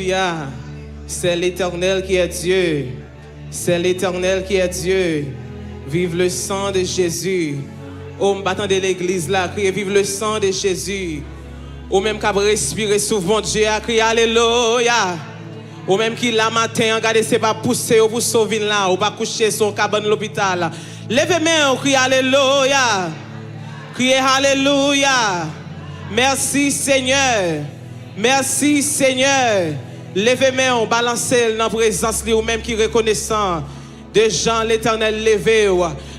Alléluia. C'est l'Éternel qui est Dieu. C'est l'Éternel qui est Dieu. Vive le sang de Jésus. Oh, m'battant de l'église là, criez vive le sang de Jésus. Ou même qu'à respirer souvent Dieu a crié Alléluia. Ou même qui la matin, regardez, c'est pas pousser ou pour sauver là, ou pas coucher son cabane l'hôpital. Levez-moi, criez Alléluia. Criez Alléluia. Merci Seigneur. Merci Seigneur. Levez-moi, balancez dans la présence ou même qui reconnaissant de gens l'Éternel levé.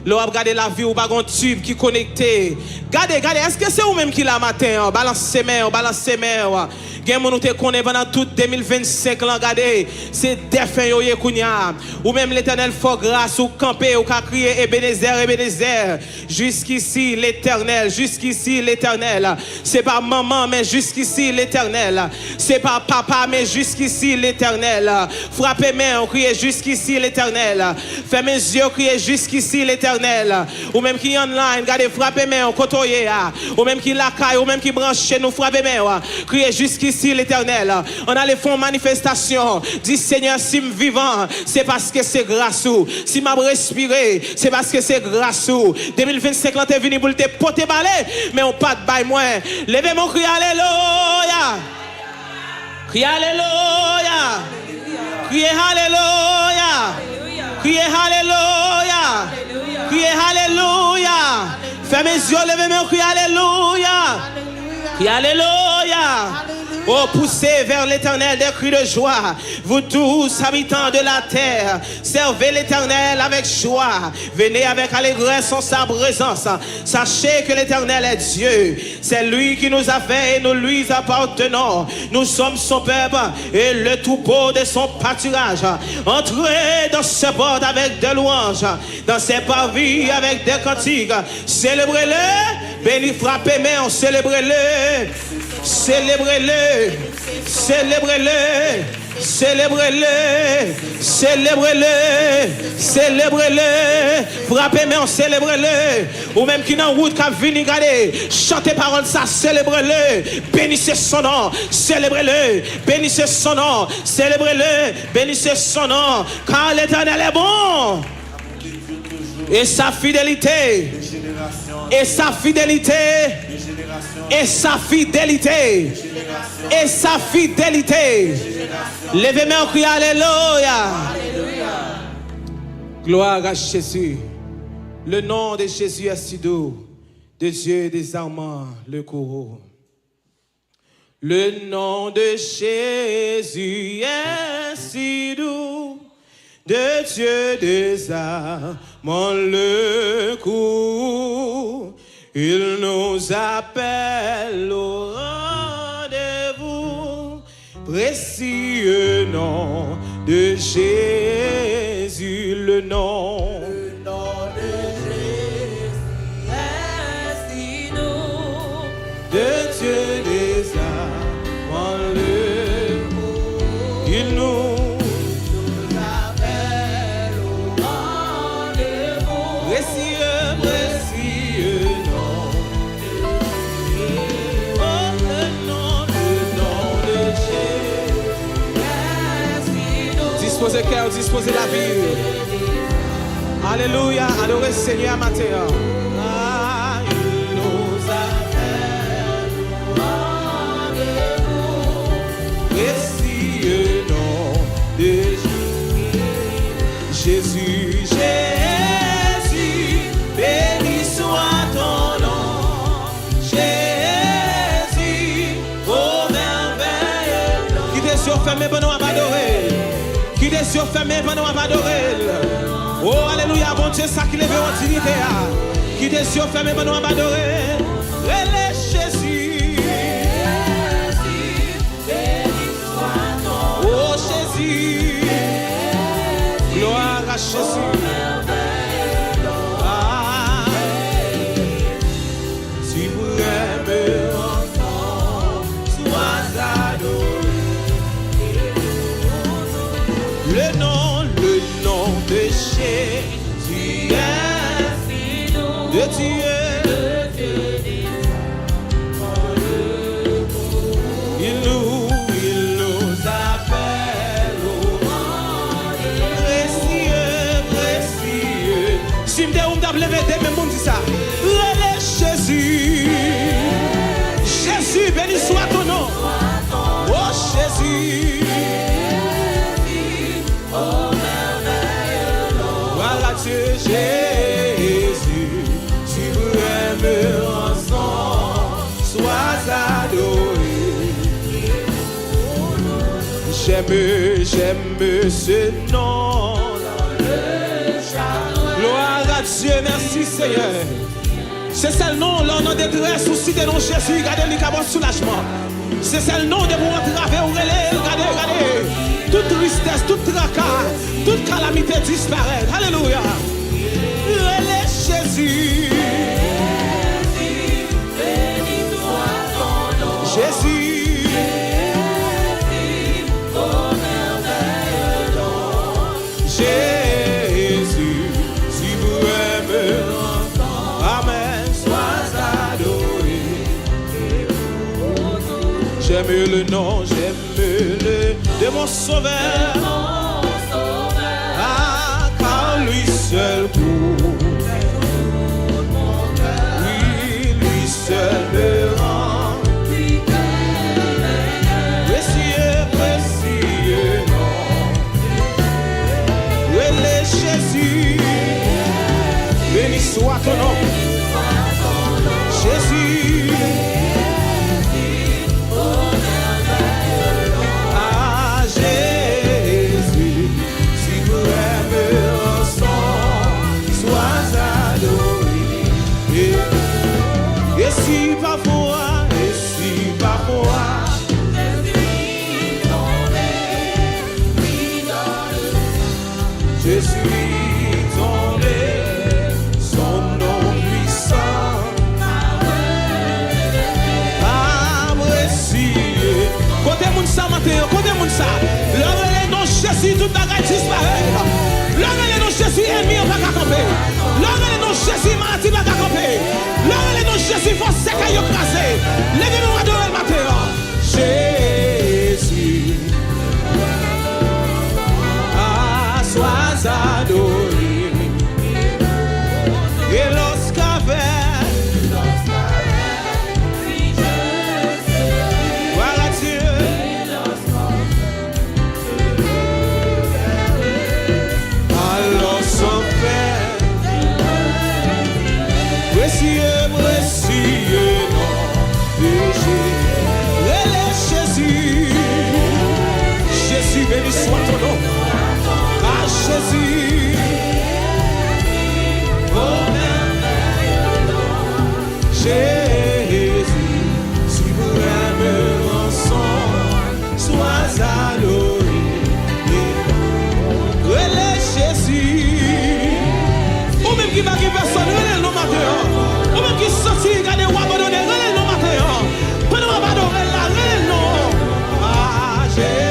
L'on a regardé la vie ou pas un tube qui est connecté. Regardez, est-ce que c'est vous-même qui l'a matin? Balancez mains, balancez mains. Gen moun te connaît pendant tout 2025 là, regardez, c'est défin yo kounya. Ou même l'Éternel faut grâce ou camper ou ka crier Ebenezer, Ebenezer. Jusqu'ici l'Éternel, jusqu'ici l'Éternel. C'est pas maman mais jusqu'ici l'Éternel. C'est pas papa mais jusqu'ici l'Éternel. Frappez main, criez jusqu'ici l'Éternel. Fermez les yeux, criez jusqu'ici l'Éternel. Ou même qui online, regardez, frappez main, kotoye. Ou même qui la caille, ou même qui branche chez nous, frappez main. Criez jusqu'ici l'Éternel. On a les fonds manifestation. Dis Seigneur, si je suis vivant, c'est parce que c'est grâce ou. Si je respiré, c'est parce que c'est grâce ou. 2025 là, t'es venu pour te porter balai, mais on pas de bail moins. Levez mon cri, Alléluia. Cri Alléluia. Criez Alléluia. Criez Alléluia. Criez Alléluia. Fermez les yeux, levez mon cri, Alléluia. Criez Alléluia. Oh, poussez vers l'Éternel des cris de joie. Vous tous, habitants de la terre, servez l'Éternel avec joie. Venez avec allégresse en sa présence. Sachez que l'Éternel est Dieu. C'est lui qui nous a fait et nous lui appartenons. Nous sommes son peuple et le troupeau de son pâturage. Entrez dans ce porte avec des louanges, dans ses parvis avec des cantiques. Célébrez-le, béni frappez main, célébrez-le. Célébrez-le, célébrez-le, célébrez-le, célébrez-le, célébrez-le, frappez-moi, célébrez-le, ou même qui n'en route qu'à venir regarder, chantez parole ça, célébrez-le, bénissez son nom, célébrez-le, bénissez son nom, célébrez-le, bénissez son nom, car l'Éternel est bon, et sa fidélité, et sa fidélité, et sa fidélité, et sa fidélité. Levez-moi, criez Alléluia. Gloire à Jésus. Le nom de Jésus est si doux, de Dieu désarmant le courroux. Le nom de Jésus est si doux, de Dieu désarmant le courroux. Il nous appelle au rendez-vous, précieux nom de Jésus, le nom de Jésus est si doux, de Dieu désarmant le courroux. Il nous appelle au rendez-vous, précieux, précieux. Disposez cœur, disposez la vie. Alléluia, adorez Seigneur matin. Il nous appelle au rendez-vous, précieux nom de Jésus. Jésus, béni soit ton nom. Jésus, oh merveilleux nom. Qui des yeux fermés, bon, on va adorer. Qui des yeux fermés pendant qu'on va adorer. Oh, alléluia, bon Dieu, ça qui lève en dignité. Qui des yeux fermés pendant qu'on va adorer. Relève Jésus. Oh, Jésus. Gloire à Jésus. Si vous aimez encore, sois adoré. Le nom de Jésus est si doux, de Dieu. Il nous appelle. Jésus, si vous aimez ensemble, sois adoré. J'aime ce nom. Gloire à Dieu, merci Seigneur. C'est ça le nom, là, nom de détresse, souci de nom Jésus, regardez le cabot soulagement. C'est ça le nom de vous entraver, regardez. Toute tristesse, toute tracas, toute calamité disparaît. Alléluia. Relais Jésus. Jésus. Jésus, si vous aimez, amen, sois adoré. J'aime le nom, j'aime le de mon sauveur. Ah, car lui seul pour. Oui, lui seul me rend. Précieux nom. Jésus, béni soit ton nom. Jésus, ah Jésus, si vous aimez ensemble, sois adoré. Et si parfois, je suis tombé, son nom puissant, apprécié. Côté moun sa matin, côté moun sa, l'homme les noms Jésus, tout bagaille disparaît. L'homme les noms Jésus, ennemi on va camper. L'homme les noms Jésus, maladie va camper. L'homme les noms Jésus, force sec à écraser. Levez-nous à adorer le matin. Jésus. Sois adoré. Et lorsqu'avec voilà Dieu. Alors son Père, précieux nom de Jésus. Jésus, béni soit ton nom. Ah Jésus, oh merveilleux nom. Jésus, si vous aimez ensemble, sois adoré. Relais Jésus, ou même qui va qui personne, relais le nom matin. Ou même qui sorti, regardez ou abandonné, relais le nom matin. Pendant qu'on va adorer là, relais le nom. Ah Jésus.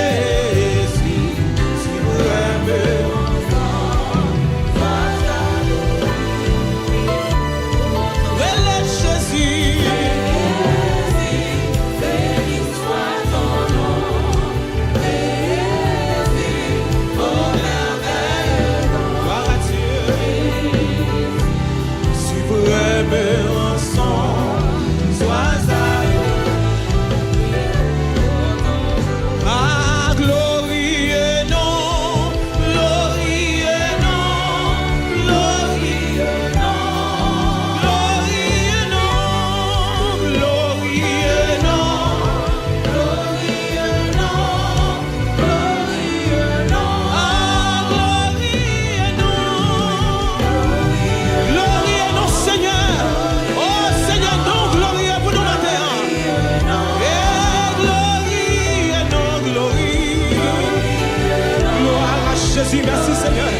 Jésus, merci Seigneur.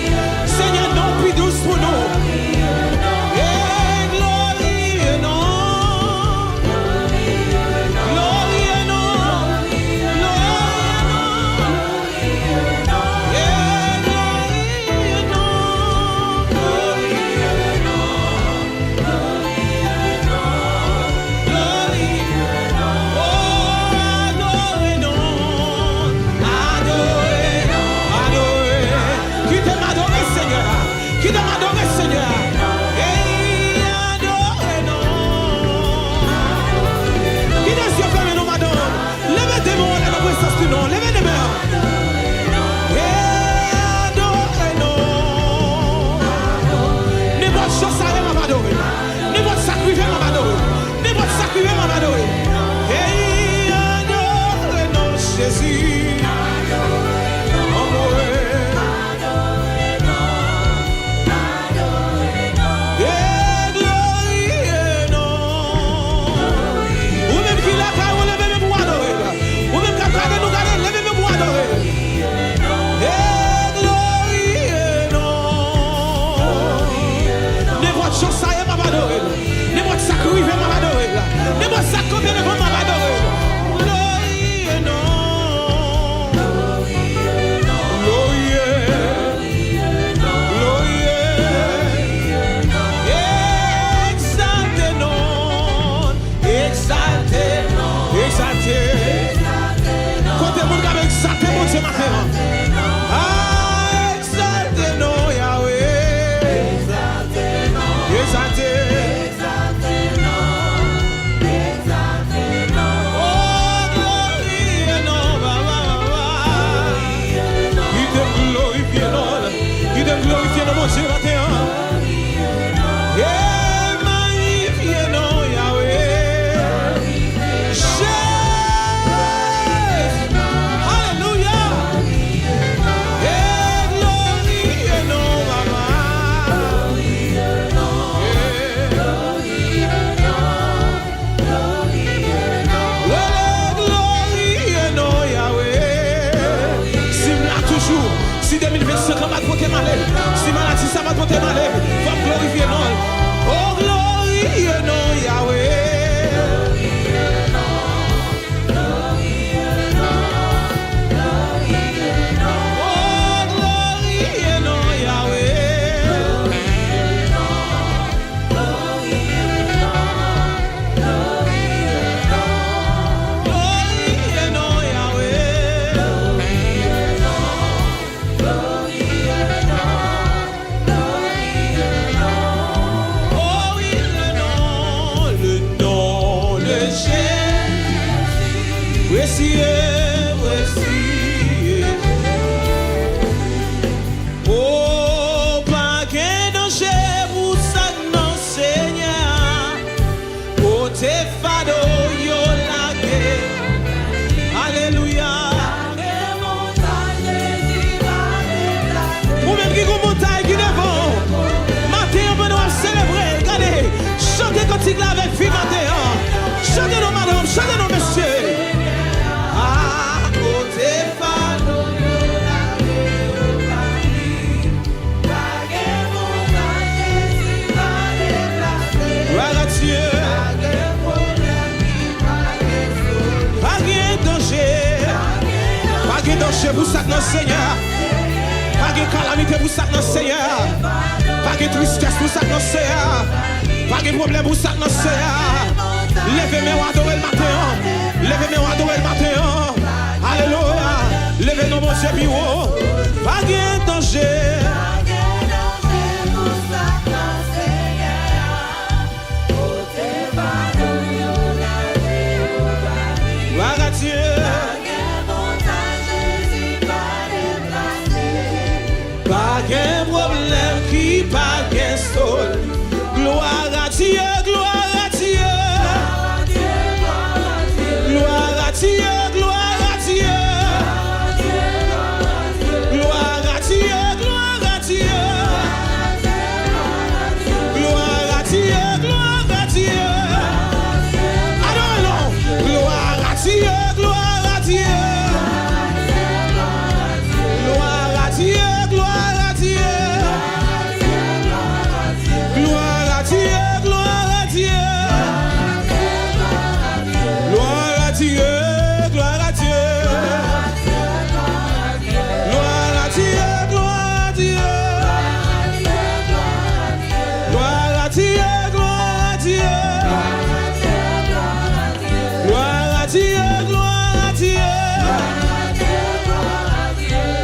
Seigneur, non plus douce pour nous. Et glorie et non. Glorie et non. Glorie et non. Et glorie et non. Glorie et non. Glorie et non. Glorie et non. Oh, adorez non. Adorez. Qui t'aime adorer Seigneur. Qui t'aime adorer danger pour ça dans Seigneur. Pas de calamité pour ça dans Seigneur. Pas de tristesse pour ça dans Seigneur. Pas de problème pour ça dans Seigneur. Levez-moi adorer le matin. Levez-moi adorer le matin. Alléluia. Levez-nous mon Dieu plus haut. Pas de danger. Gloire à Dieu. Pas de problème qui pas de sol. Gloire à Dieu, gloire à Dieu. Gloire à Dieu, gloire à Dieu. Gloire à Dieu, gloire à Dieu. Gloire à Dieu, gloire à Dieu. Adorons, gloire à Dieu, gloire à Dieu. Gloire à Dieu, gloire à Dieu. Gloire à Dieu, gloire à Dieu. Gloire à Dieu, gloire à Dieu. Gloire à Dieu, gloire à Dieu. Gloire à Dieu, gloire à Dieu. Gloire à Dieu, gloire à Dieu.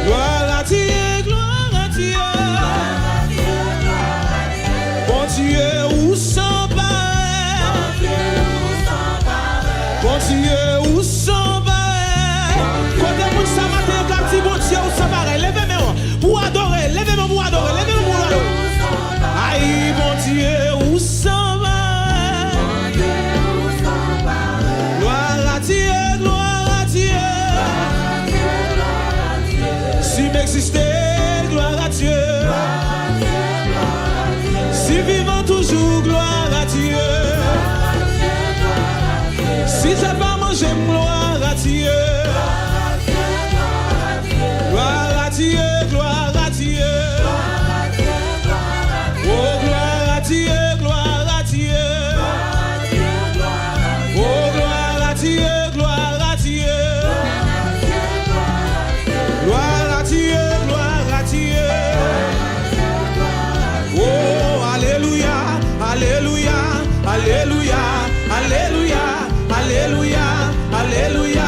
Gloire à Dieu, gloire à Dieu. Bon Dieu, où s'en pareil. Bon Dieu, où s'en pareil. Quand on ça matin, quand dit bon Dieu, où s'en pareil. Levez-moi pour adorer, levez-moi pour adorer, levez-moi pour adorer. Aïe, bon Dieu, où s'en pareil. Gloire à Dieu, gloire à Dieu. Si m'existait, gloire à Dieu. Si vivant toujours, gloire à Dieu. Si j'ai pas mangé, gloire à Dieu. Gloire à Dieu, gloire à Dieu. Oh, gloire à Dieu, gloire à Dieu. Oh, gloire à Dieu, gloire à Dieu. Gloire à Dieu, gloire à Dieu. Oh, alléluia, alléluia, alléluia, alléluia, alléluia, alléluia,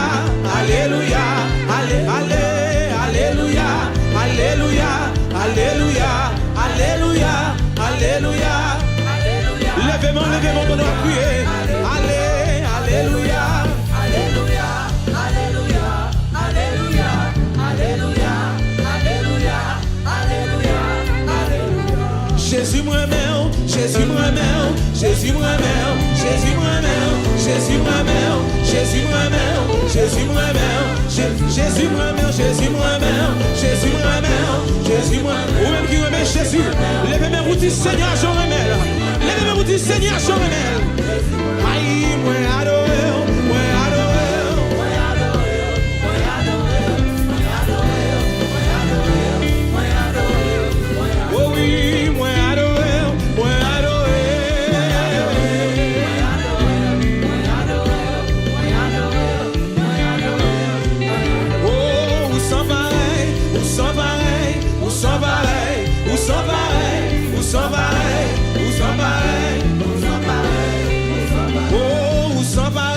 alléluia, alléluia, alléluia, alléluia, alléluia, alléluia. Levez-moi, levez-moi pour nous prier. Allez, alléluia. Alléluia, alléluia, alléluia, alléluia, alléluia, alléluia, alléluia. Jésus moi-même, Jésus moi-même, Jésus moi-même, Jésus moi-même, Jésus moi-même, Jésus moi-même, Jésus moi-même, Jésus moi-même, Jésus moi-même, Jésus moi-même, Jésus moi-même. Ou même qui remet Jésus, levez-moi vous dites Seigneur, je remets. Levez-moi vous dites Seigneur, je remets. Aïe, moi adoré, moi adoré. Oh oui, moi adoré, moi adoré. Oh, où sont pareil, où sont pareil, où sont pareil, où sont pareil, où sont pareil, où sont pareil, où sont pareil, où sont pareil. Oh, où sont pareil.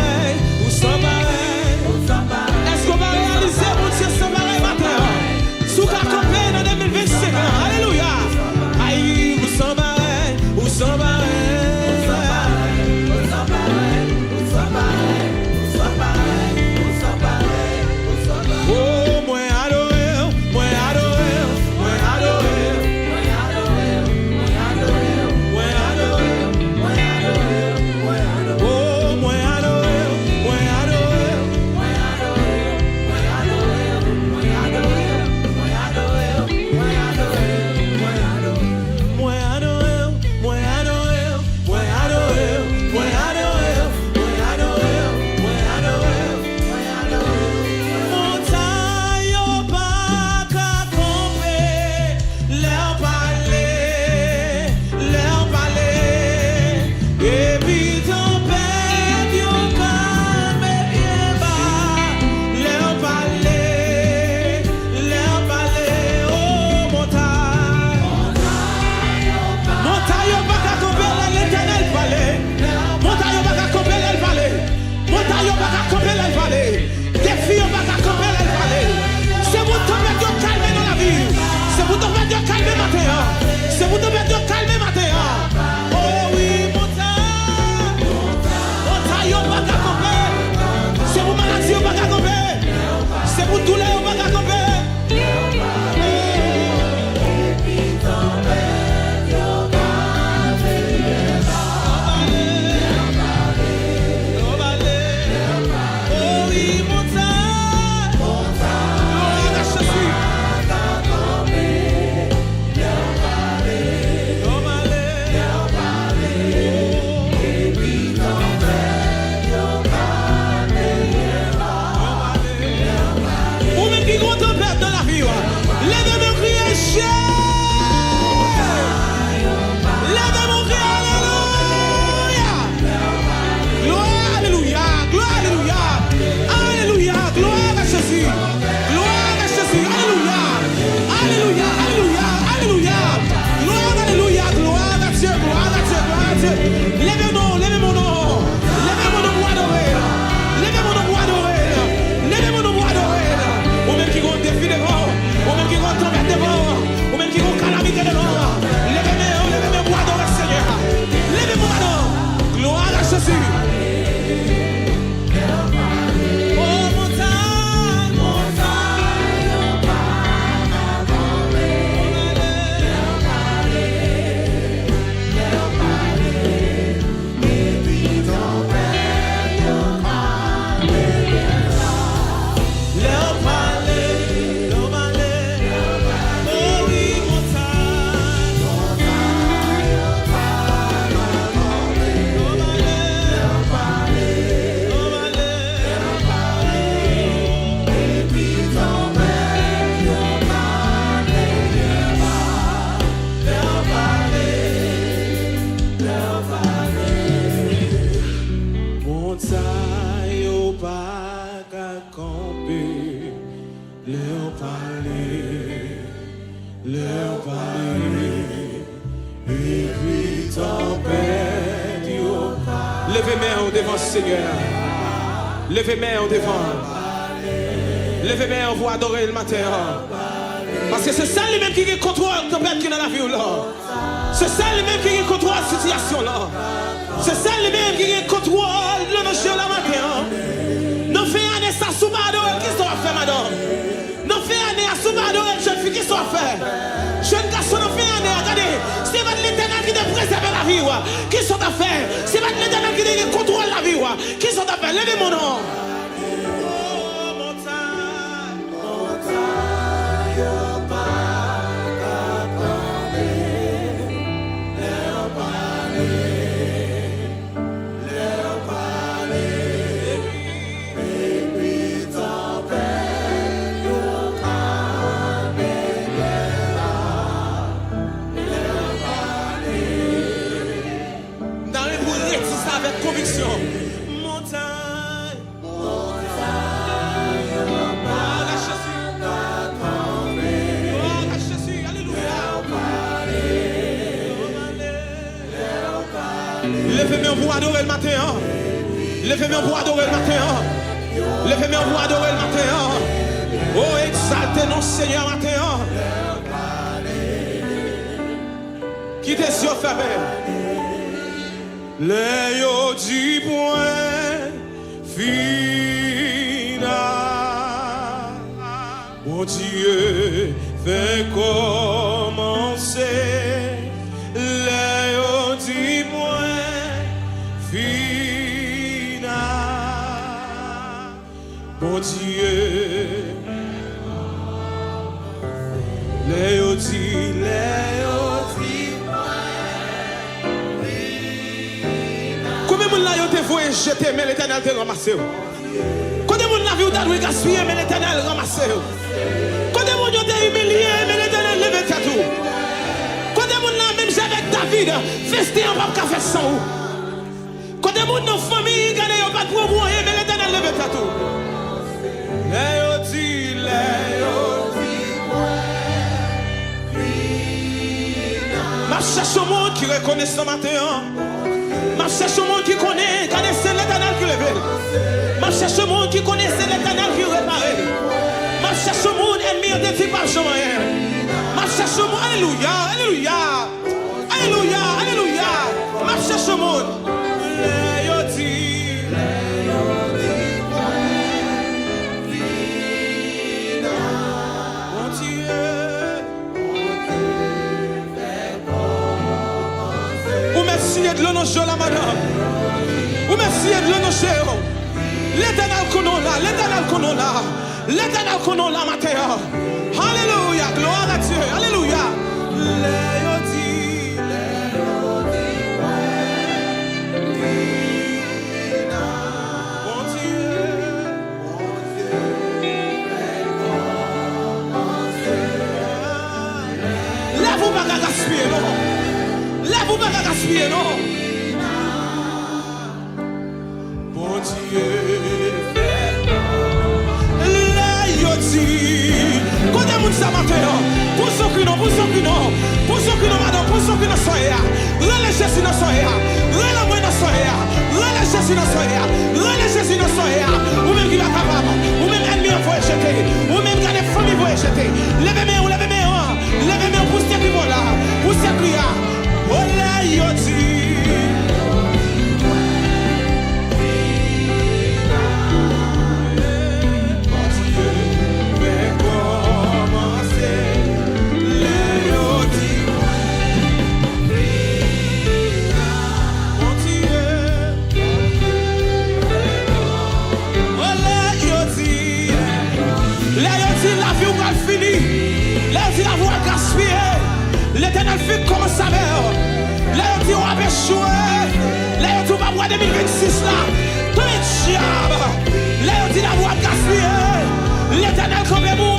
leur parler, et puis tempête, yo. Levez main au devant Seigneur. Levez main au devant. Levez main, on va adorer le matin. Parce que c'est ça lui-même qui contrôle la tempête qui est dans la vie là. C'est ça lui-même qui contrôle la situation là. C'est ça lui-même qui contrôle le marché la matin. Nous faisons année ça sous adorer, qu'est-ce qu'on va faire madame? Nous faisons année à sous adorer, jeune fille, qu'est-ce qu'on va faire? Jeune garçon, nous faisons année, regardez, c'est pas l'éternel qui te préserve la vie. Qu'est-ce qu'on va faire? C'est pas l'éternel qui te contrôle la vie. Qu'est-ce qu'on va faire? Levez mon nom. Conviction. Montagne. Jésus. Alléluia. Levez-moi pour adorer le matin. Levez-moi pour adorer le matin. Levez-moi pour adorer le matin. Oh, exaltez nos Seigneur matin. Qui tes yeux fermés. Les yeux du point final, mon Dieu fait commencer. Les yeux du point final, mon Dieu. Les yeux du jeté, mais l'Éternel te ramassé. Quand les gens n'avaient pas gaspillé, mais l'Éternel ramassé. Quand les gens étaient humiliés, mais l'Éternel levait tout. Quand les gens même avec David, festé en pas faire sans. Quand les gens dans la famille, ils pas de problème, mais l'Éternel levait tout. Je cherche au monde qui reconnaît ce matin. Je cherche au monde qui connaît, c'est l'Éternel qui lève. Je cherche au monde qui connaît, c'est l'Éternel qui répare. Je cherche au monde ennemi de type pas jamais. Je cherche au monde, alléluia, alléluia, alléluia, alléluia. Je cherche au monde. De l'honorer la madame. Ou merci de l'honorer. L'Éternel connaît là, l'Éternel connaît là. L'Éternel connaît là matin. Alléluia, gloire à Dieu. Alléluia. Lève-vous pas gaspiller non. Lève-vous pas gaspiller non. Bon Dieu, quand les gens ça matin, pour ceux qui n'ont, madame, pour ceux qui n'ont soya, relais Jésus dans soya, relais moi dans soya, relais Jésus dans soya, relais Jésus dans soya, ou même qui va capable, ou même ennemi faut jeter, ou même quand les familles vont jeter, levez-moi, levez-moi pour ceux qui vont là, pour ceux qui là, oh là yoti. L'Éternel fait comme ça. Là, on va échouer. Là, on va voir 2026 là. Tout est diable. Là, on dit la voix gaspillée. L'Éternel comme vous.